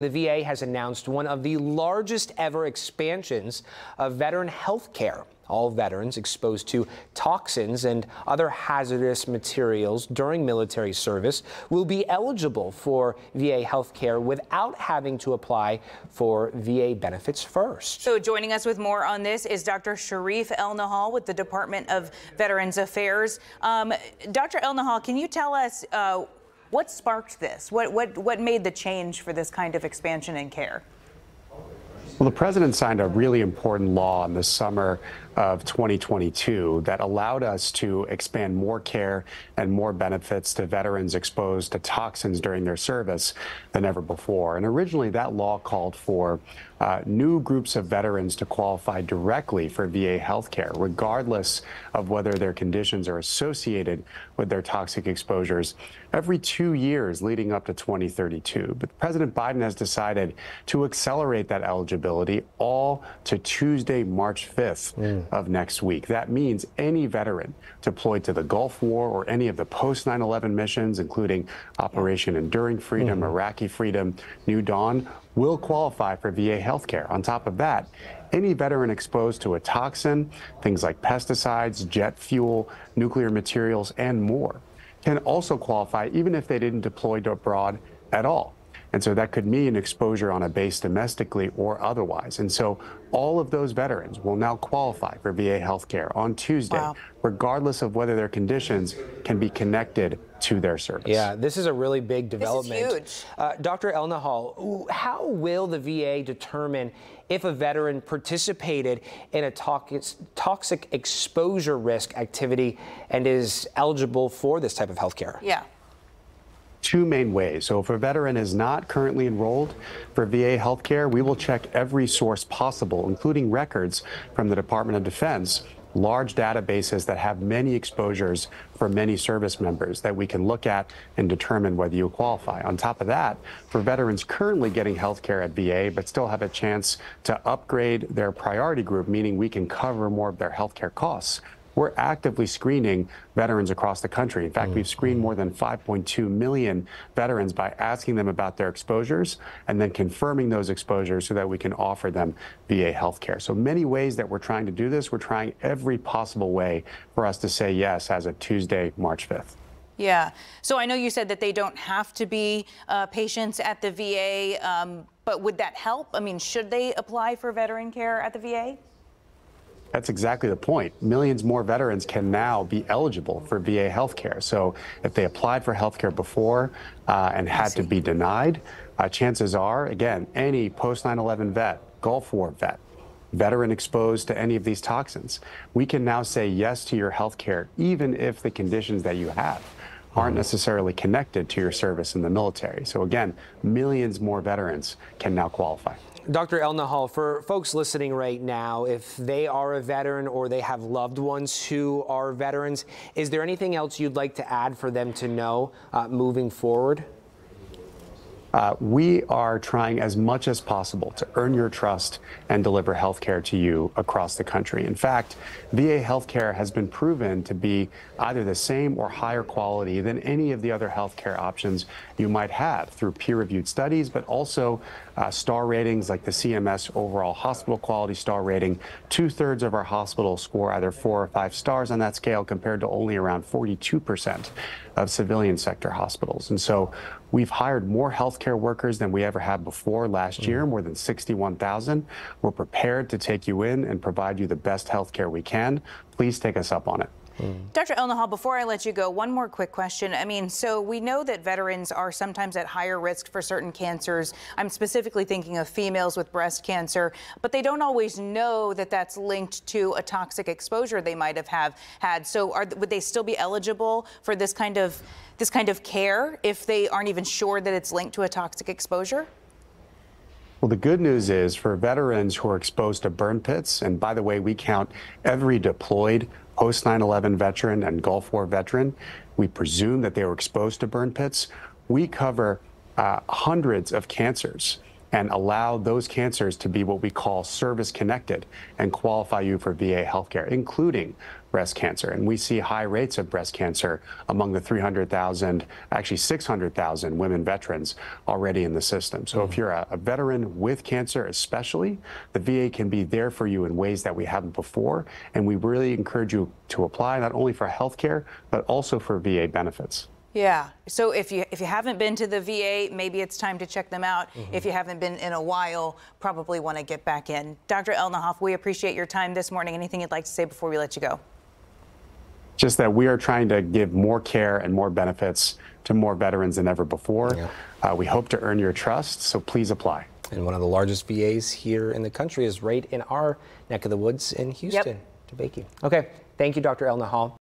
The VA has announced one of the largest ever expansions of veteran health care. All veterans exposed to toxins and other hazardous materials during military service will be eligible for VA health care without having to apply for VA benefits first. So joining us with more on this is Dr. Shereef Elnahal with the Department of Veterans Affairs. Dr. Elnahal, can you tell us what sparked this? What made the change for this kind of expansion in care? Well, the president signed a really important law in the summer of 2022 that allowed us to expand more care and more benefits to veterans exposed to toxins during their service than ever before. And originally, that law called for new groups of veterans to qualify directly for VA health care, regardless of whether their conditions are associated with their toxic exposures, every 2 years leading up to 2032. But President Biden has decided to accelerate that eligibility all to Tuesday, March 5th of next week. That means any veteran deployed to the Gulf War or any of the post-9/11 missions, including Operation Enduring Freedom, Iraqi Freedom, New Dawn, will qualify for VA health care. On top of that, any veteran exposed to a toxin, things like pesticides, jet fuel, nuclear materials, and more, can also qualify even if they didn't deploy to abroad at all. And so that could mean exposure on a base domestically or otherwise. And so all of those veterans will now qualify for VA health care on Tuesday, regardless of whether their conditions can be connected to their service. Yeah, this is a really big development. This is huge. Dr. Elnahal, how will the VA determine if a veteran participated in a toxic exposure risk activity and is eligible for this type of health care? Yeah. Two main ways. So if a veteran is not currently enrolled for VA health care, we will check every source possible, including records from the Department of Defense, large databases that have many exposures for many service members that we can look at and determine whether you qualify. On top of that, for veterans currently getting health care at VA but still have a chance to upgrade their priority group, meaning we can cover more of their health care costs, we're actively screening veterans across the country. In fact, we've screened more than 5.2 million veterans by asking them about their exposures and then confirming those exposures so that we can offer them VA health care. So many ways that we're trying to do this. We're trying every possible way for us to say yes as of Tuesday, March 5th. Yeah. So I know you said that they don't have to be patients at the VA, but would that help? I mean, should they apply for veteran care at the VA? That's exactly the point. Millions more veterans can now be eligible for VA health care. So if they applied for health care before and had to be denied, chances are, again, any post-9/11 vet, Gulf War vet, veteran exposed to any of these toxins, we can now say yes to your health care, even if the conditions that you have aren't necessarily connected to your service in the military. So again, millions more veterans can now qualify. Dr. Elnahal, for folks listening right now, if they are a veteran or they have loved ones who are veterans, is there anything else you'd like to add for them to know moving forward? We are trying as much as possible to earn your trust and deliver health care to you across the country. In fact, VA health care has been proven to be either the same or higher quality than any of the other health care options you might have through peer-reviewed studies, but also star ratings like the CMS overall hospital quality star rating. 2/3 of our hospitals score either 4 or 5 stars on that scale, compared to only around 42% of civilian sector hospitals. And so we've hired more healthcare workers than we ever have before last year, more than 61,000. We're prepared to take you in and provide you the best healthcare we can. Please take us up on it. Dr. Elnahal, before I let you go, one more quick question. I mean, so we know that veterans are sometimes at higher risk for certain cancers. I'm specifically thinking of females with breast cancer, but they don't always know that that's linked to a toxic exposure they might have had. So would they still be eligible for this kind of care if they aren't even sure that it's linked to a toxic exposure? Well, the good news is for veterans who are exposed to burn pits, and by the way, we count every deployed post-9/11 veteran and Gulf War veteran, we presume that they were exposed to burn pits. We cover hundreds of cancers and allow those cancers to be what we call service connected and qualify you for VA healthcare, including breast cancer. And we see high rates of breast cancer among the 300,000, actually 600,000 women veterans already in the system. So if you're a veteran with cancer especially, the VA can be there for you in ways that we haven't before. And we really encourage you to apply not only for healthcare, but also for VA benefits. Yeah. So if you haven't been to the VA, maybe it's time to check them out. If you haven't been in a while, probably want to get back in. Dr. Elnahal, we appreciate your time this morning. Anything you'd like to say before we let you go? Just that we are trying to give more care and more benefits to more veterans than ever before. Yeah. We hope to earn your trust, so please apply. And one of the largest VAs here in the country is right in our neck of the woods in Houston. Yep. Okay, thank you, Dr. Elnahal.